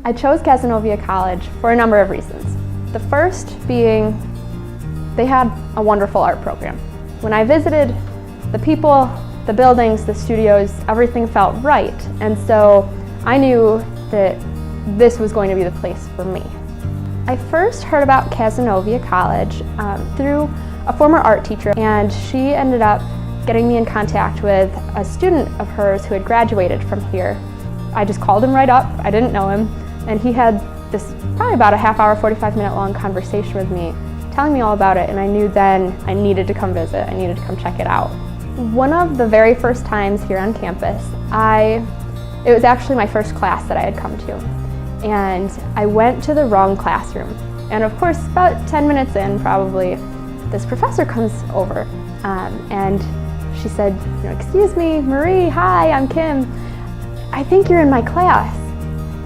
I chose Cazenovia College for a number of reasons. The first being they had a wonderful art program. When I visited, the people, the buildings, the studios, everything felt right, and so I knew that this was going to be the place for me. I first heard about Cazenovia College through a former art teacher, and she ended up getting me in contact with a student of hers who had graduated from here. I just called him right up, I didn't know him, and he had this probably about a half-hour, 45-minute long conversation with me, telling me all about it, and I knew then I needed to come visit, I needed to come check it out. One of the very first times here on campus, it was actually my first class that I had come to, and I went to the wrong classroom. And of course, about 10 minutes in probably, this professor comes over, and she said, "Excuse me, Marie, hi, I'm Kim. I think you're in my class."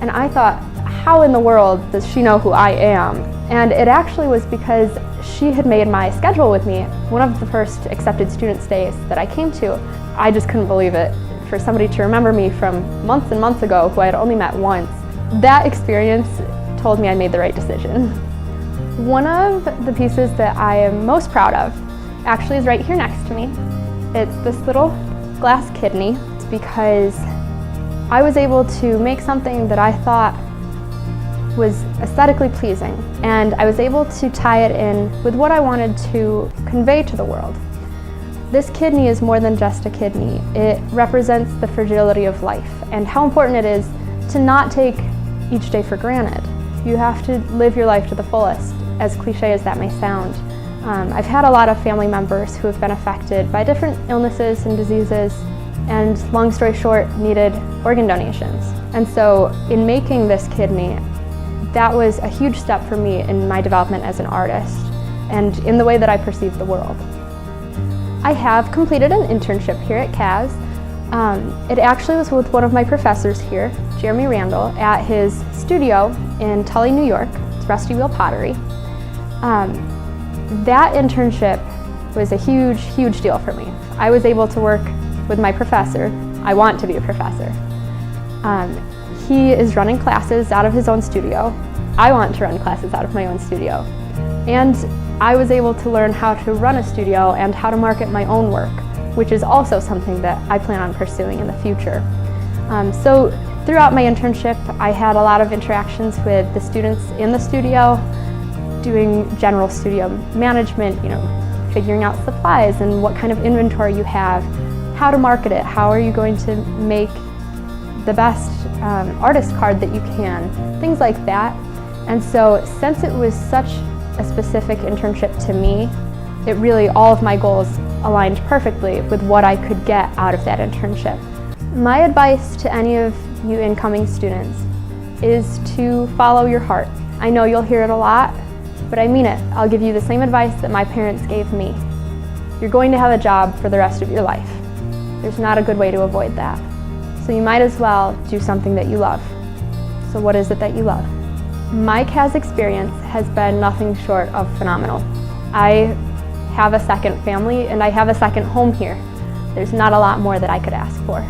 And I thought, how in the world does she know who I am? And it actually was because she had made my schedule with me one of the first accepted student days that I came to. I just couldn't believe it. For somebody to remember me from months and months ago who I had only met once, that experience told me I made the right decision. One of the pieces that I am most proud of actually is right here next to me. It's this little glass kidney. It's because I was able to make something that I thought was aesthetically pleasing, and I was able to tie it in with what I wanted to convey to the world. This kidney is more than just a kidney. It represents the fragility of life and how important it is to not take each day for granted. You have to live your life to the fullest, as cliche as that may sound. I've had a lot of family members who have been affected by different illnesses and diseases, and long story short, needed organ donations. And so in making this kidney, that was a huge step for me in my development as an artist and in the way that I perceive the world. I have completed an internship here at Caz. It actually was with one of my professors here, Jeremy Randall, at his studio in Tully, New York. It's Rusty Wheel Pottery. That internship was a huge, huge deal for me. I was able to work with my professor. I want to be a professor. He is running classes out of his own studio. I want to run classes out of my own studio. And I was able to learn how to run a studio and how to market my own work, which is also something that I plan on pursuing in the future. So throughout my internship, I had a lot of interactions with the students in the studio, doing general studio management, figuring out supplies and what kind of inventory you have, how to market it, how are you going to make the best artist card that you can, things like that. And so since it was such a specific internship to me, it really, all of my goals aligned perfectly with what I could get out of that internship. My advice to any of you incoming students is to follow your heart. I know you'll hear it a lot, but I mean it. I'll give you the same advice that my parents gave me. You're going to have a job for the rest of your life. There's not a good way to avoid that. So you might as well do something that you love. So what is it that you love? My Caz experience has been nothing short of phenomenal. I have a second family and I have a second home here. There's not a lot more that I could ask for.